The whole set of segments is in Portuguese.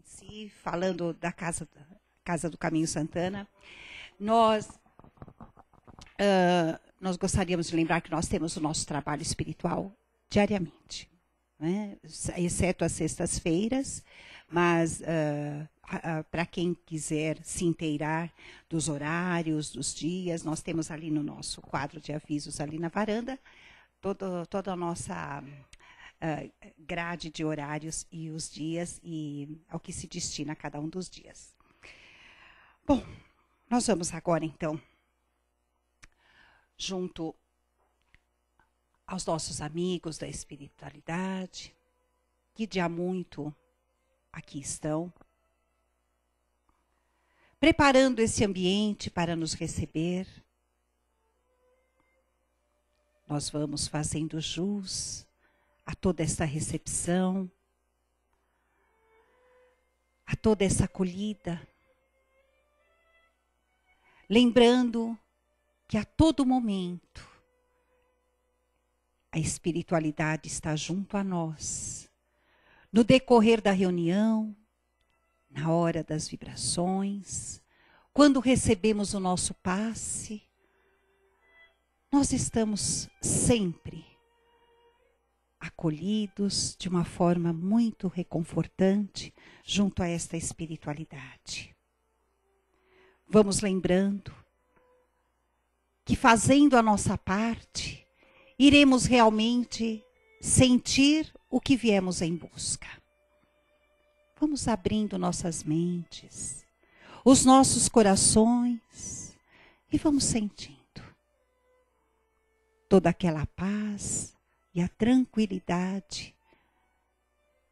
si, falando da Casa do Caminho Santana, nós gostaríamos de lembrar que nós temos o nosso trabalho espiritual diariamente, né? Exceto as sextas-feiras, mas para quem quiser se inteirar dos horários, dos dias, nós temos ali no nosso quadro de avisos, ali na varanda, toda a nossa grade de horários e os dias e ao que se destina a cada um dos dias. Bom, nós vamos agora, então, junto aos nossos amigos da espiritualidade, que de há muito aqui estão, preparando esse ambiente para nos receber. Nós vamos fazendo jus a toda essa recepção, a toda essa acolhida, lembrando que a todo momento a espiritualidade está junto a nós, no decorrer da reunião, na hora das vibrações, quando recebemos o nosso passe, nós estamos sempre acolhidos de uma forma muito reconfortante junto a esta espiritualidade. Vamos lembrando que fazendo a nossa parte, iremos realmente sentir o que viemos em busca. Vamos abrindo nossas mentes, os nossos corações e vamos sentindo toda aquela paz e a tranquilidade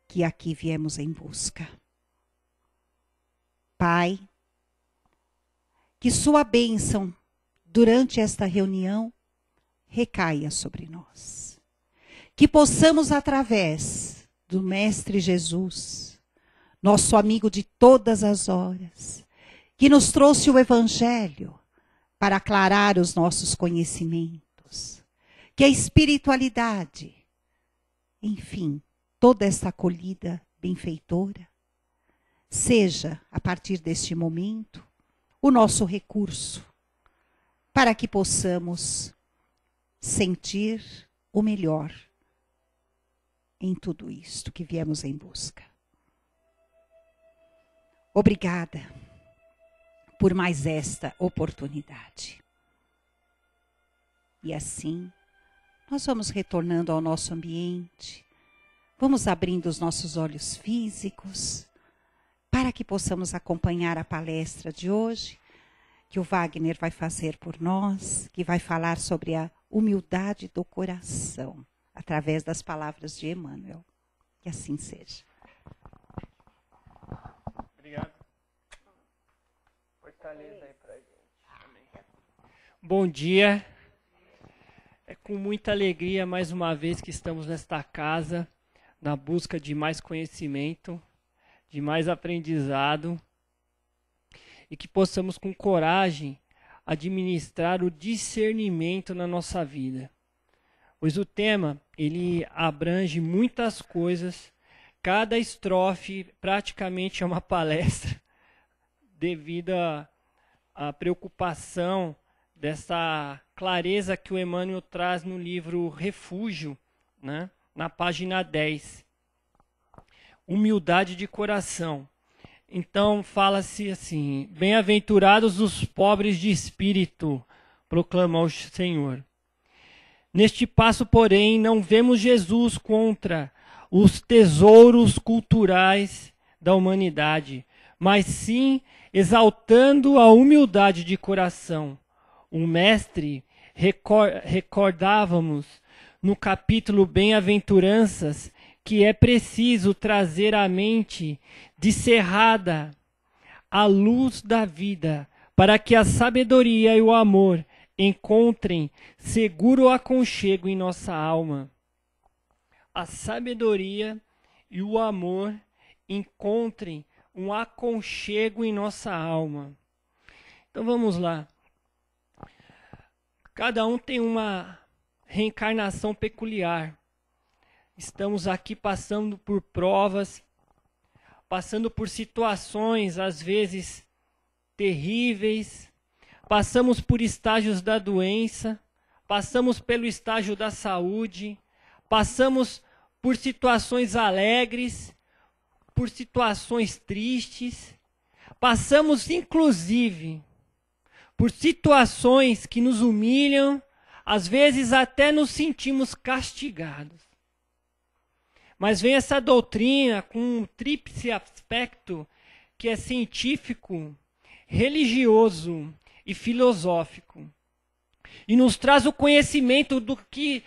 que aqui viemos em busca. Pai, que sua bênção durante esta reunião recaia sobre nós. Que possamos, através do Mestre Jesus, nosso amigo de todas as horas, que nos trouxe o Evangelho para aclarar os nossos conhecimentos, que a espiritualidade, enfim, toda essa acolhida benfeitora, seja, a partir deste momento, o nosso recurso, para que possamos sentir o melhor em tudo isto que viemos em busca. Obrigada por mais esta oportunidade. E assim, nós vamos retornando ao nosso ambiente, vamos abrindo os nossos olhos físicos, para que possamos acompanhar a palestra de hoje, que o Wagner vai fazer por nós, que vai falar sobre a humildade do coração, através das palavras de Emmanuel. Que assim seja. Obrigado. Fortaleza aí pra gente. Amém. Bom dia. É com muita alegria, mais uma vez, que estamos nesta casa, na busca de mais conhecimento, de mais aprendizado, e que possamos, com coragem, administrar o discernimento na nossa vida. Pois o tema, ele abrange muitas coisas, cada estrofe praticamente é uma palestra, devido à preocupação dessa clareza que o Emmanuel traz no livro Refúgio, né? Na página 10. Humildade de coração. Então fala-se assim: bem-aventurados os pobres de espírito, proclama o Senhor. Neste passo, porém, não vemos Jesus contra os tesouros culturais da humanidade, mas sim exaltando a humildade de coração. O mestre, recordávamos no capítulo Bem-aventuranças, que é preciso trazer à mente descerrada a luz da vida, para que a sabedoria e o amor encontrem seguro aconchego em nossa alma. A sabedoria e o amor encontrem um aconchego em nossa alma. Então vamos lá. Cada um tem uma reencarnação peculiar. Estamos aqui passando por provas, passando por situações, às vezes, terríveis, passamos por estágios da doença, passamos pelo estágio da saúde, passamos por situações alegres, por situações tristes, passamos, inclusive, por situações que nos humilham, às vezes até nos sentimos castigados. Mas vem essa doutrina com um tríplice aspecto que é científico, religioso e filosófico. E nos traz o conhecimento do que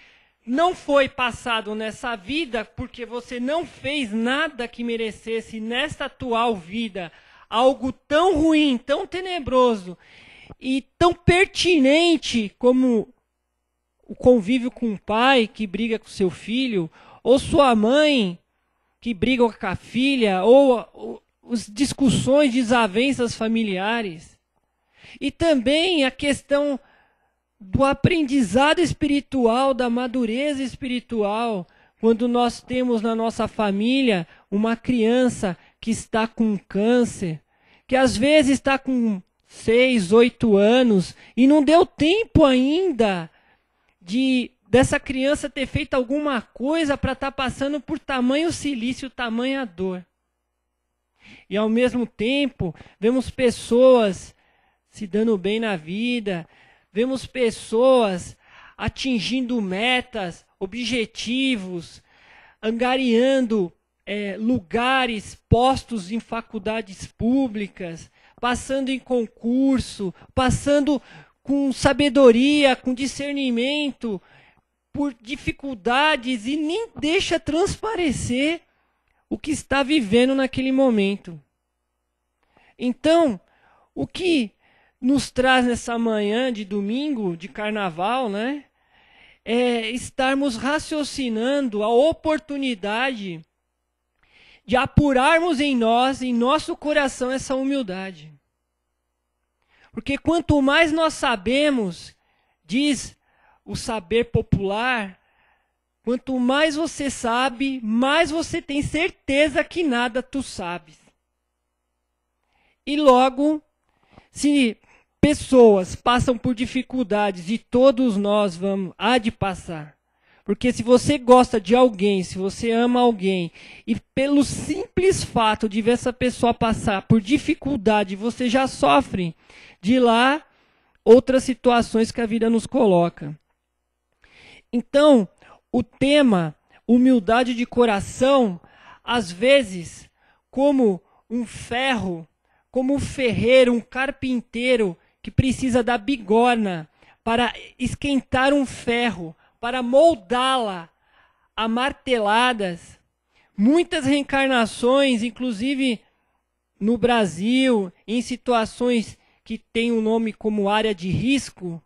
não foi passado nessa vida, porque você não fez nada que merecesse nesta atual vida algo tão ruim, tão tenebroso e tão pertinente como o convívio com o pai que briga com seu filho, ou sua mãe que briga com a filha, ou as discussões, desavenças familiares. E também a questão do aprendizado espiritual, da madureza espiritual, quando nós temos na nossa família uma criança que está com câncer, que às vezes está com 6, 8 anos e não deu tempo ainda dessa criança ter feito alguma coisa para estar passando por tamanho silício, tamanha dor. E ao mesmo tempo, vemos pessoas se dando bem na vida, vemos pessoas atingindo metas, objetivos, angariando lugares, postos em faculdades públicas, passando em concurso, passando com sabedoria, com discernimento, por dificuldades e nem deixa transparecer o que está vivendo naquele momento. Então, o que nos traz nessa manhã de domingo, de carnaval, né? É estarmos raciocinando a oportunidade de apurarmos em nós, em nosso coração, essa humildade. Porque quanto mais nós sabemos, diz o saber popular, quanto mais você sabe, mais você tem certeza que nada tu sabes. E logo, se pessoas passam por dificuldades, e todos nós há de passar. Porque se você gosta de alguém, se você ama alguém, e pelo simples fato de ver essa pessoa passar por dificuldade, você já sofre de lá outras situações que a vida nos coloca. Então, o tema humildade de coração, às vezes, como um ferro, como um ferreiro, um carpinteiro que precisa da bigorna para esquentar um ferro, para moldá-la a marteladas. Muitas reencarnações, inclusive no Brasil, em situações que têm um nome como área de risco,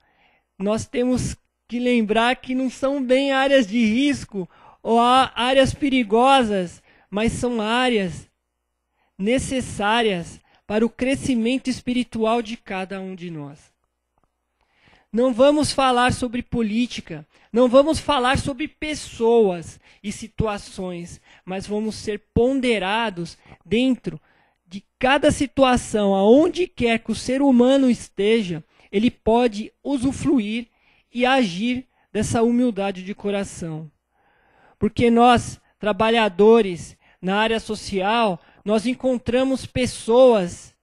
nós temos que lembrar que não são bem áreas de risco ou áreas perigosas, mas são áreas necessárias para o crescimento espiritual de cada um de nós. Não vamos falar sobre política, não vamos falar sobre pessoas e situações, mas vamos ser ponderados dentro de cada situação, aonde quer que o ser humano esteja, ele pode usufruir e agir dessa humildade de coração. Porque nós, trabalhadores na área social, nós encontramos pessoas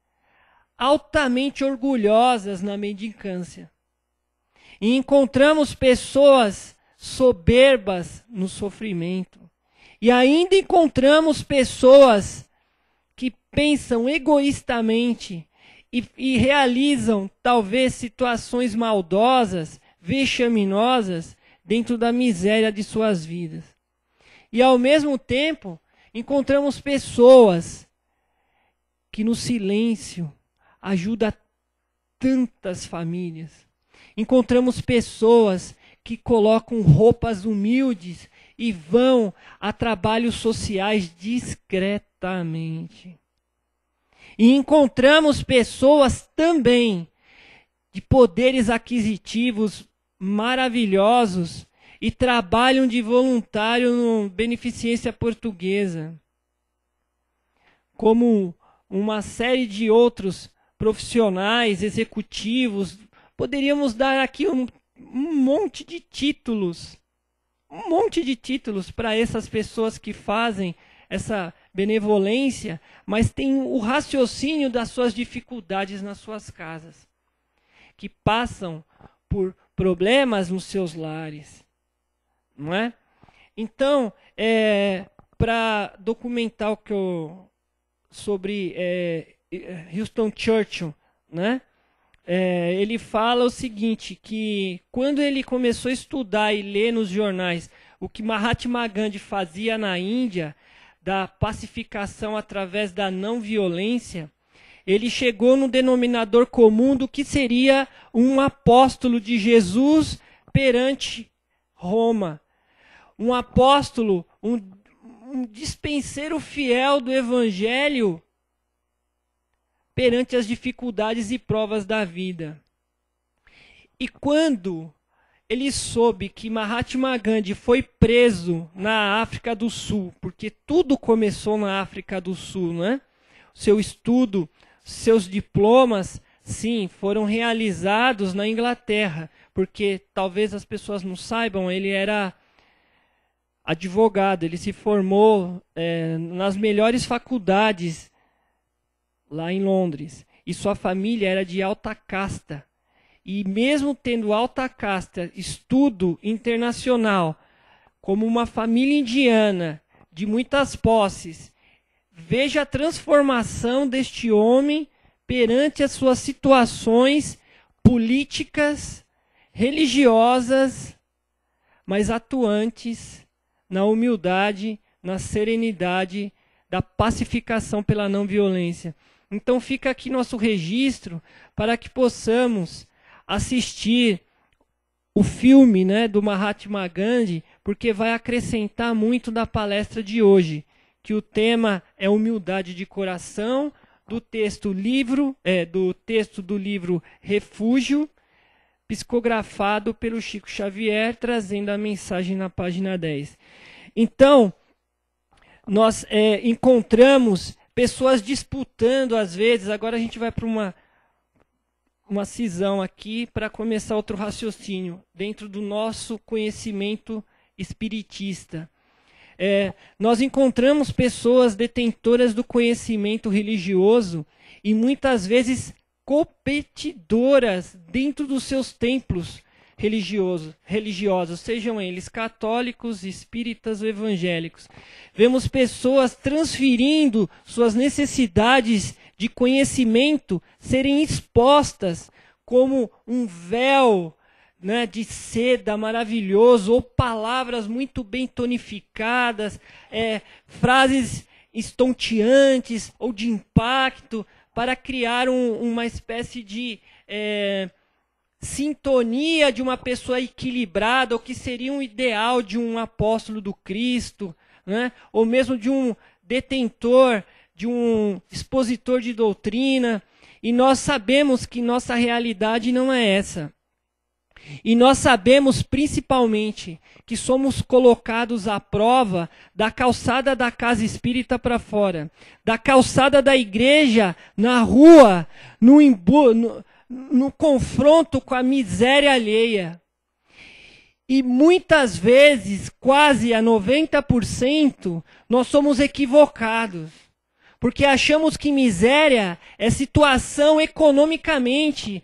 altamente orgulhosas na mendicância. E encontramos pessoas soberbas no sofrimento. E ainda encontramos pessoas que pensam egoístamente e realizam talvez situações maldosas, vexaminosas, dentro da miséria de suas vidas. E ao mesmo tempo, encontramos pessoas que no silêncio ajudam tantas famílias. Encontramos pessoas que colocam roupas humildes e vão a trabalhos sociais discretamente. E encontramos pessoas também de poderes aquisitivos maravilhosos e trabalham de voluntário no Beneficência Portuguesa. como uma série de outros profissionais, executivos. Poderíamos dar aqui um monte de títulos. Um monte de títulos para essas pessoas que fazem essa benevolência, mas tem o raciocínio das suas dificuldades nas suas casas, que passam por problemas nos seus lares, não é? Então, para documentar o que sobre Winston Churchill, né? Ele fala o seguinte, que quando ele começou a estudar e ler nos jornais o que Mahatma Gandhi fazia na Índia, da pacificação através da não violência, ele chegou no denominador comum do que seria um apóstolo de Jesus perante Roma. Um apóstolo, um dispenseiro fiel do Evangelho perante as dificuldades e provas da vida. E quando ele soube que Mahatma Gandhi foi preso na África do Sul, porque tudo começou na África do Sul, né? Seu estudo, seus diplomas, sim, foram realizados na Inglaterra, porque talvez as pessoas não saibam, ele era advogado, ele se formou nas melhores faculdades lá em Londres, e sua família era de alta casta. E mesmo tendo alta casta, estudo internacional, como uma família indiana, de muitas posses, veja a transformação deste homem perante as suas situações políticas, religiosas, mas atuantes na humildade, na serenidade, da pacificação pela não violência. Então fica aqui nosso registro para que possamos assistir o filme, né, do Mahatma Gandhi, porque vai acrescentar muito da palestra de hoje, que o tema é humildade de coração, do texto do livro Refúgio, psicografado pelo Chico Xavier, trazendo a mensagem na página 10. Então, nós encontramos pessoas disputando às vezes. Agora a gente vai para uma cisão aqui para começar outro raciocínio dentro do nosso conhecimento espiritista. Nós encontramos pessoas detentoras do conhecimento religioso e muitas vezes competidoras dentro dos seus templos religiosos, sejam eles católicos, espíritas ou evangélicos. Vemos pessoas transferindo suas necessidades de conhecimento serem expostas como um véu, né, de seda maravilhoso, ou palavras muito bem tonificadas, frases estonteantes ou de impacto, para criar uma espécie de sintonia de uma pessoa equilibrada, ou que seria um ideal de um apóstolo do Cristo, né? Ou mesmo de um detentor, de um expositor de doutrina. E nós sabemos que nossa realidade não é essa. E nós sabemos principalmente que somos colocados à prova da calçada da casa espírita para fora, da calçada da igreja na rua, no confronto com a miséria alheia. E muitas vezes, quase a 90%, nós somos equivocados. Porque achamos que miséria é situação economicamente,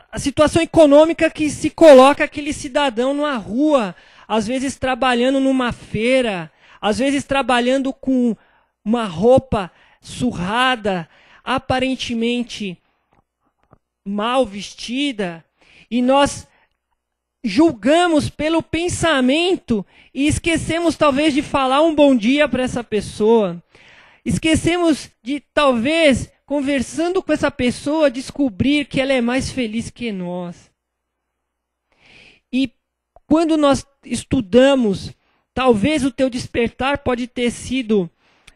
a situação econômica que se coloca aquele cidadão numa rua, às vezes trabalhando numa feira, às vezes trabalhando com uma roupa surrada, aparentemente mal vestida, e nós julgamos pelo pensamento e esquecemos talvez de falar um bom dia para essa pessoa. Esquecemos de, talvez, conversando com essa pessoa, descobrir que ela é mais feliz que nós. E quando nós estudamos, talvez o teu despertar pode ter sido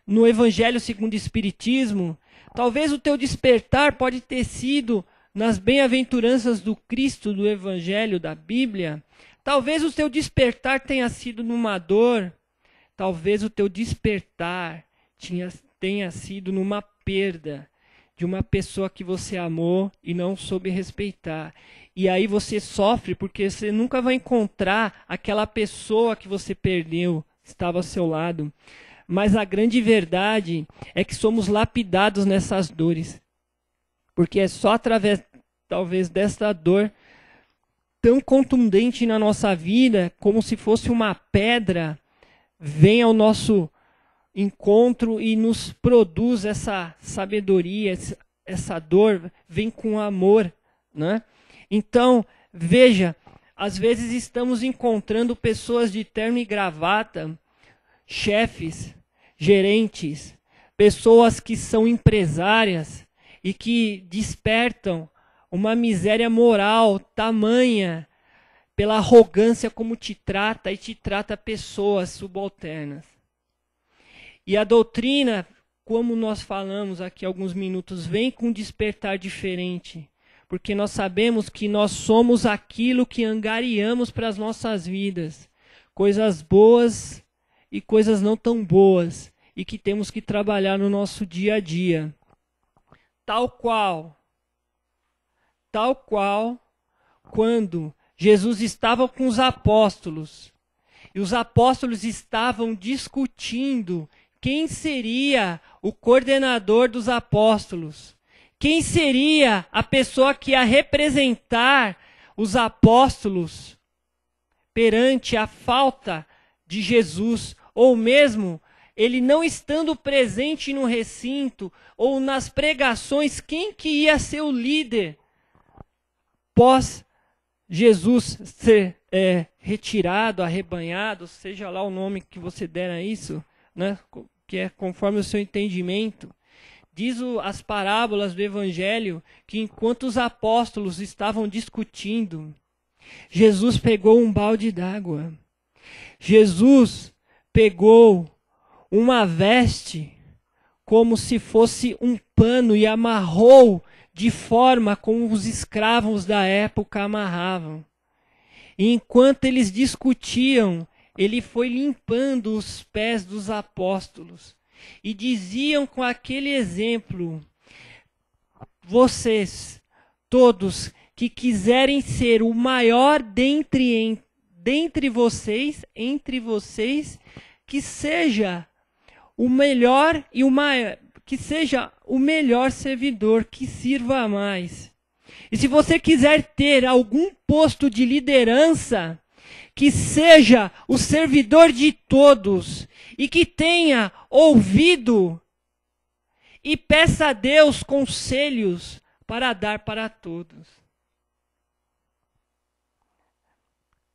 no Evangelho segundo o Espiritismo, talvez o teu despertar pode ter sido nas bem-aventuranças do Cristo, do Evangelho, da Bíblia. Talvez o teu despertar tenha sido numa dor, talvez o teu despertar tenha sido numa perda de uma pessoa que você amou e não soube respeitar. E aí você sofre porque você nunca vai encontrar aquela pessoa que você perdeu, estava ao seu lado. Mas a grande verdade é que somos lapidados nessas dores. Porque é só através, talvez, dessa dor tão contundente na nossa vida, como se fosse uma pedra, vem ao nosso encontro e nos produz essa sabedoria, essa dor, vem com amor, né? Então, veja, às vezes estamos encontrando pessoas de terno e gravata, chefes, gerentes, pessoas que são empresárias e que despertam uma miséria moral tamanha pela arrogância como te trata e te trata pessoas subalternas. E a doutrina, como nós falamos aqui há alguns minutos, vem com um despertar diferente. Porque nós sabemos que nós somos aquilo que angariamos para as nossas vidas. Coisas boas e coisas não tão boas. E que temos que trabalhar no nosso dia a dia. Tal qual, quando Jesus estava com os apóstolos. E os apóstolos estavam discutindo quem seria o coordenador dos apóstolos? Quem seria a pessoa que ia representar os apóstolos perante a falta de Jesus? Ou mesmo, ele não estando presente no recinto ou nas pregações, quem que ia ser o líder pós Jesus ser retirado, arrebanhado, seja lá o nome que você der a isso, né? Que é conforme o seu entendimento. Diz as parábolas do Evangelho que enquanto os apóstolos estavam discutindo, Jesus pegou um balde d'água. Jesus pegou uma veste como se fosse um pano e amarrou de forma como os escravos da época amarravam. E enquanto eles discutiam, ele foi limpando os pés dos apóstolos. E diziam com aquele exemplo: vocês, todos que quiserem ser o maior dentre vocês, entre vocês, que seja o melhor e o maior, que seja o melhor servidor, que sirva mais. E se você quiser ter algum posto de liderança, que seja o servidor de todos e que tenha ouvido e peça a Deus conselhos para dar para todos.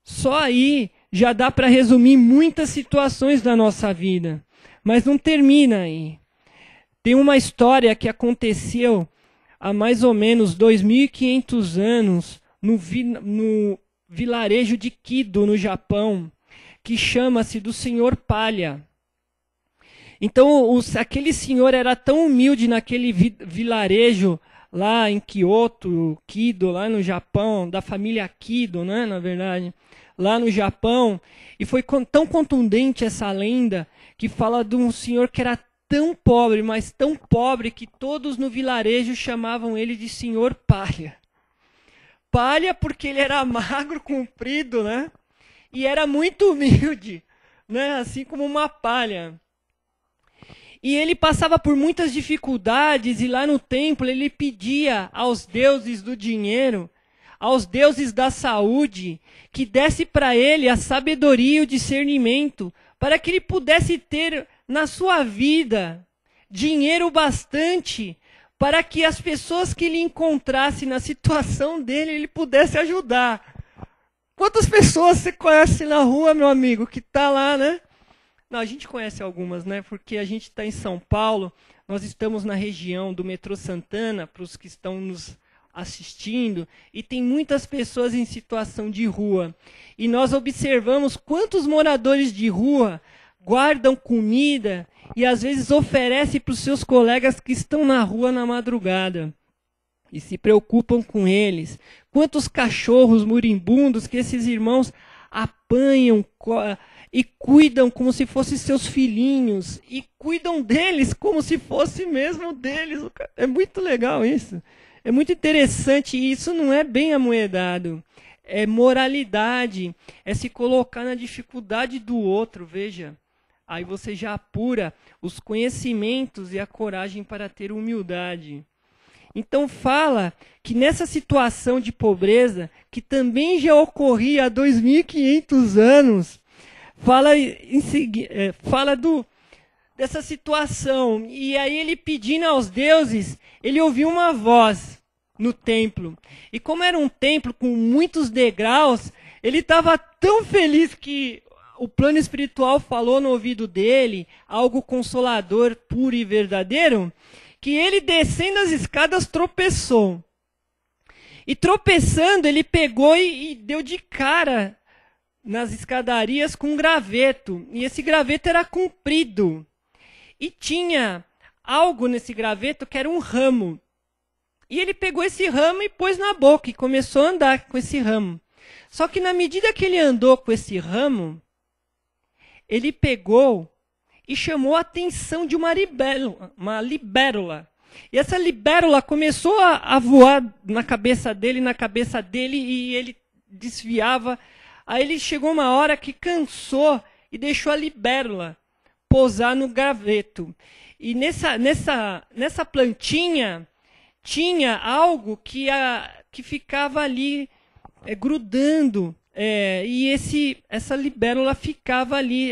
Só aí já dá para resumir muitas situações da nossa vida, mas não termina aí. Tem uma história que aconteceu há mais ou menos 2.500 anos no vilarejo de Kido, no Japão, que chama-se do Senhor Palha. Então, aquele senhor era tão humilde naquele vilarejo lá em Kyoto, Kido, lá no Japão, da família Kido, né, na verdade, lá no Japão, e foi tão contundente essa lenda que fala de um senhor que era tão pobre, mas tão pobre que todos no vilarejo chamavam ele de Senhor Palha. Palha porque ele era magro, comprido, né? E era muito humilde, né? Assim como uma palha. E ele passava por muitas dificuldades e lá no templo ele pedia aos deuses do dinheiro, aos deuses da saúde, que desse para ele a sabedoria e o discernimento, para que ele pudesse ter na sua vida dinheiro bastante para que as pessoas que ele encontrasse na situação dele, ele pudesse ajudar. Quantas pessoas você conhece na rua, meu amigo, que está lá, né? Não, a gente conhece algumas, né? Porque a gente está em São Paulo, nós estamos na região do metrô Santana, para os que estão nos assistindo, e tem muitas pessoas em situação de rua. E nós observamos quantos moradores de rua guardam comida e às vezes oferecem para os seus colegas que estão na rua na madrugada. E se preocupam com eles. Quantos cachorros moribundos que esses irmãos apanham e cuidam como se fossem seus filhinhos, e cuidam deles como se fosse mesmo deles. É muito legal isso. É muito interessante, e isso não é bem amoedado. É moralidade, é se colocar na dificuldade do outro, veja. Aí você já apura os conhecimentos e a coragem para ter humildade. Então fala que nessa situação de pobreza, que também já ocorria há 2.500 anos, fala dessa situação. E aí ele pedindo aos deuses, ele ouviu uma voz no templo. E como era um templo com muitos degraus, ele estava tão feliz que o plano espiritual falou no ouvido dele, algo consolador, puro e verdadeiro, que ele, descendo as escadas, tropeçou. E tropeçando, ele pegou e deu de cara nas escadarias com um graveto. E esse graveto era comprido. E tinha algo nesse graveto que era um ramo. E ele pegou esse ramo e pôs na boca e começou a andar com esse ramo. Só que na medida que ele andou com esse ramo, ele pegou e chamou a atenção de uma libélula. E essa libélula começou a voar na cabeça dele, e ele desviava. Aí ele chegou uma hora que cansou e deixou a libélula pousar no graveto. E nessa plantinha tinha algo que ficava ali grudando. E essa libélula ficava ali,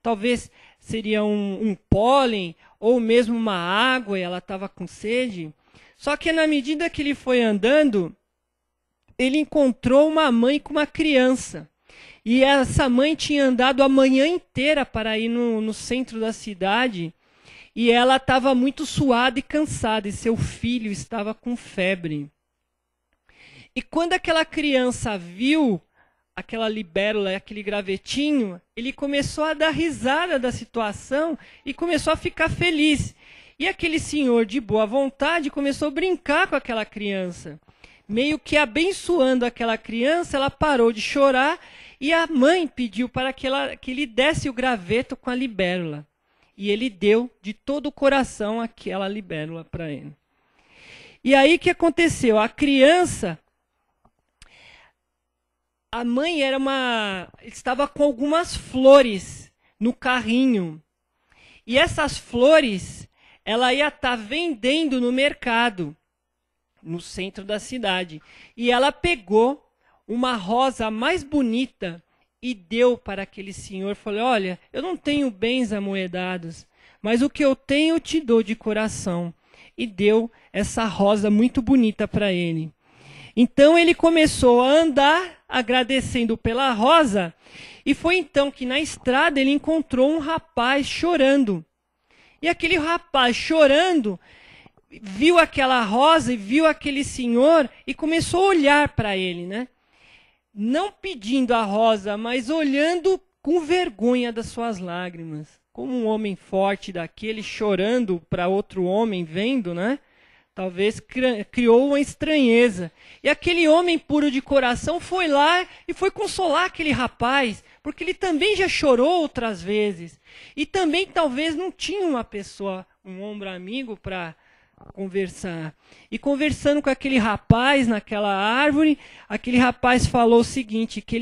talvez seria um pólen, ou mesmo uma água, e ela estava com sede. Só que na medida que ele foi andando, ele encontrou uma mãe com uma criança. E essa mãe tinha andado a manhã inteira para ir no centro da cidade, e ela estava muito suada e cansada, e seu filho estava com febre. E quando aquela criança viu aquela libélula, aquele gravetinho, ele começou a dar risada da situação e começou a ficar feliz. E aquele senhor de boa vontade começou a brincar com aquela criança. Meio que abençoando aquela criança, ela parou de chorar e a mãe pediu para que ele desse o graveto com a libélula. E ele deu de todo o coração aquela libélula para ele. E aí o que aconteceu? A criança... A mãe estava com algumas flores no carrinho. E essas flores, ela ia estar vendendo no mercado, no centro da cidade. E ela pegou uma rosa mais bonita e deu para aquele senhor. Falou, olha, eu não tenho bens amoedados, mas o que eu tenho eu te dou de coração. E deu essa rosa muito bonita para ele. Então ele começou a andar agradecendo pela rosa, e foi então que na estrada ele encontrou um rapaz chorando. E aquele rapaz chorando, viu aquela rosa e viu aquele senhor e começou a olhar para ele, né? Não pedindo a rosa, mas olhando com vergonha das suas lágrimas. Como um homem forte daquele chorando para outro homem vendo, né? Talvez criou uma estranheza. E aquele homem puro de coração foi lá e foi consolar aquele rapaz, porque ele também já chorou outras vezes. E também talvez não tinha uma pessoa, um ombro amigo para conversar. E conversando com aquele rapaz naquela árvore, aquele rapaz falou o seguinte, que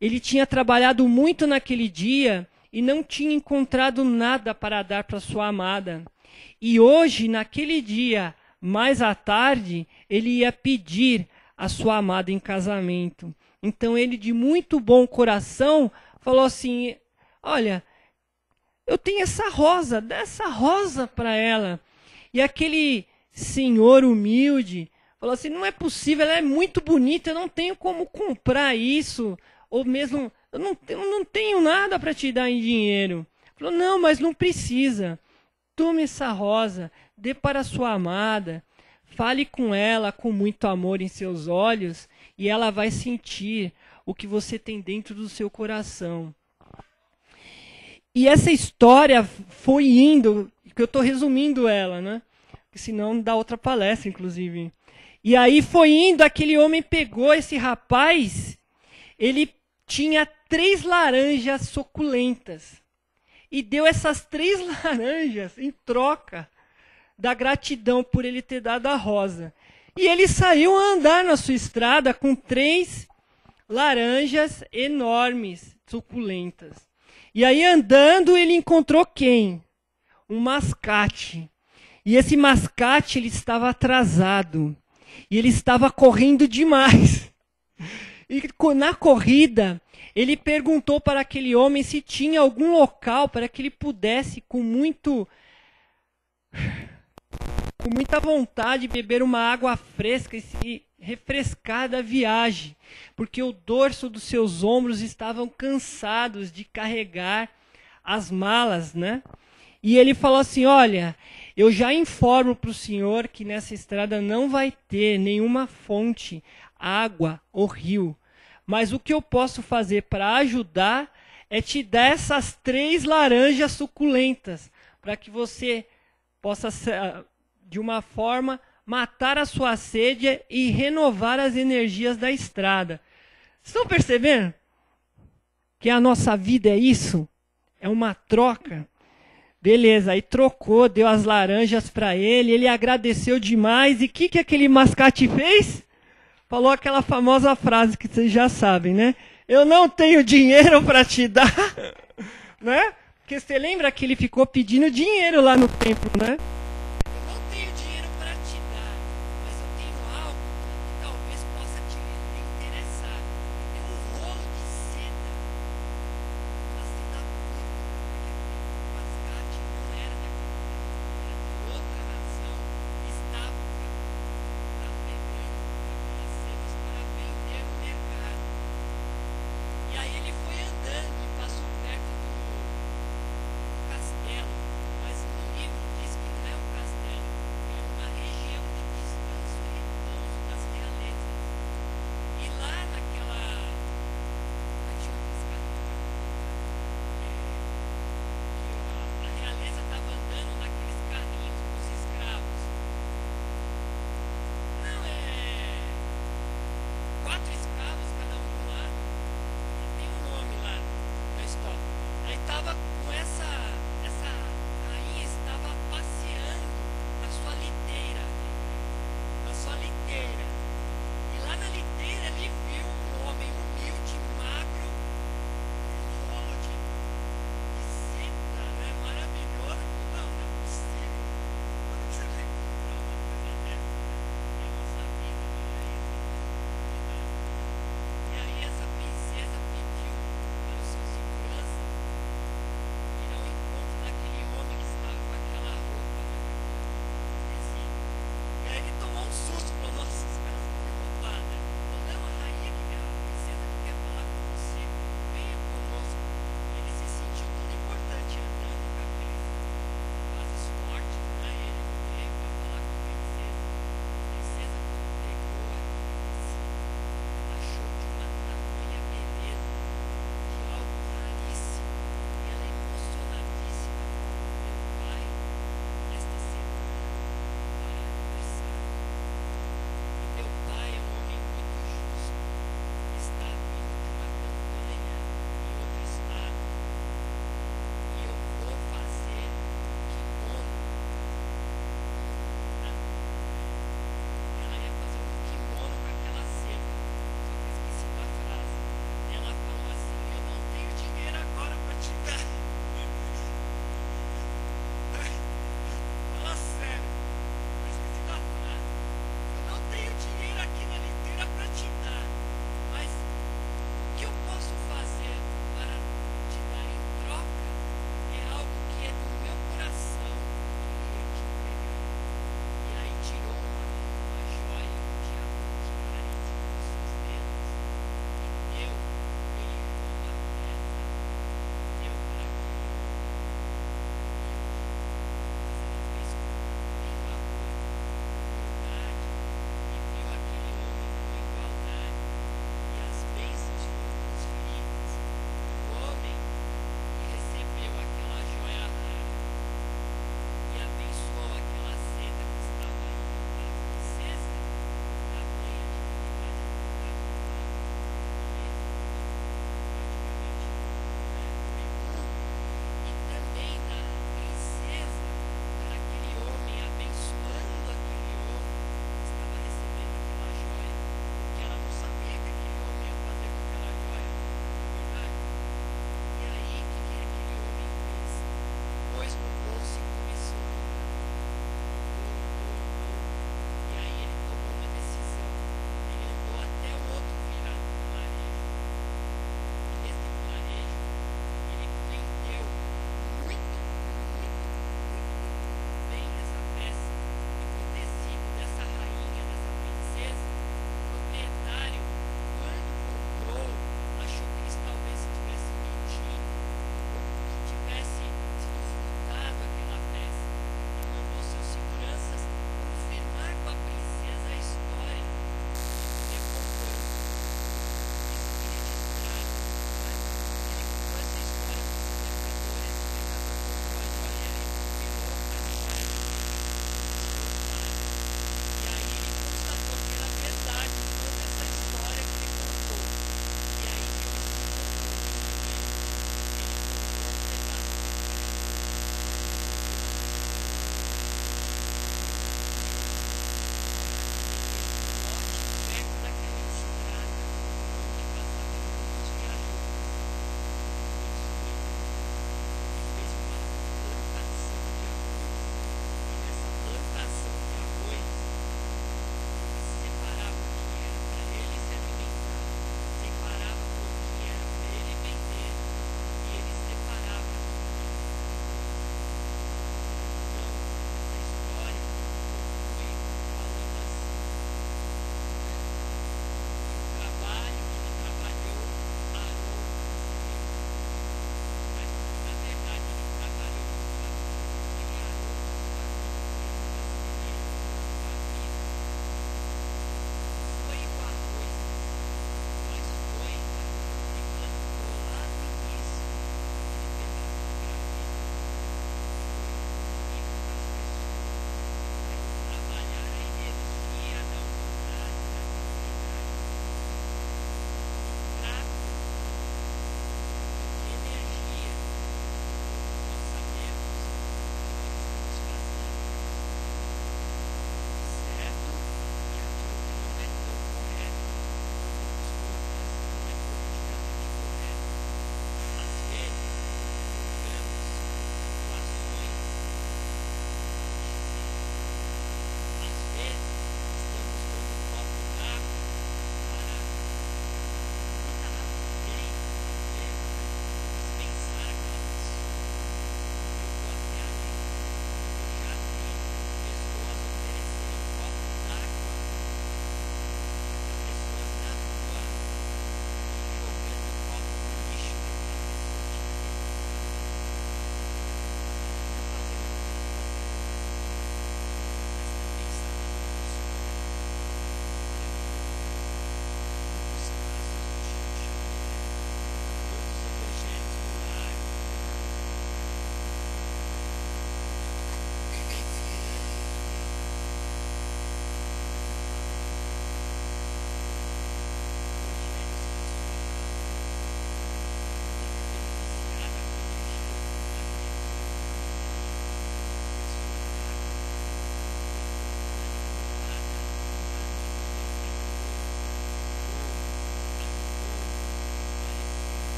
ele tinha trabalhado muito naquele dia e não tinha encontrado nada para dar para sua amada. E hoje, naquele dia, mais à tarde, ele ia pedir a sua amada em casamento. Então ele, de muito bom coração, falou assim, olha, eu tenho essa rosa, dá essa rosa para ela. E aquele senhor humilde falou assim, não é possível, ela é muito bonita, eu não tenho como comprar isso. Ou mesmo, eu não tenho nada para te dar em dinheiro. Falou, não, mas não precisa. Tome essa rosa, dê para sua amada, fale com ela com muito amor em seus olhos e ela vai sentir o que você tem dentro do seu coração. E essa história foi indo, que eu estou resumindo ela, né? Porque senão dá outra palestra, inclusive. E aí foi indo, aquele homem pegou esse rapaz, ele tinha 3 laranjas suculentas. E deu essas 3 laranjas em troca da gratidão por ele ter dado a rosa. E ele saiu a andar na sua estrada com 3 laranjas enormes, suculentas. E aí, andando, ele encontrou quem? Um mascate. E esse mascate, ele estava atrasado. E ele estava correndo demais. E na corrida, ele perguntou para aquele homem se tinha algum local para que ele pudesse, com muita vontade, beber uma água fresca e se refrescar da viagem, porque o dorso dos seus ombros estavam cansados de carregar as malas, né? E ele falou assim, olha, eu já informo para o senhor que nessa estrada não vai ter nenhuma fonte, água ou rio, mas o que eu posso fazer para ajudar é te dar essas 3 laranjas suculentas, para que você possa, de uma forma, matar a sua sede e renovar as energias da estrada. Estão percebendo que a nossa vida é isso? É uma troca. Beleza, aí trocou, deu as laranjas para ele agradeceu demais. E o que aquele mascate fez? Falou aquela famosa frase que vocês já sabem, né? Eu não tenho dinheiro para te dar, né? Porque você lembra que ele ficou pedindo dinheiro lá no templo, né?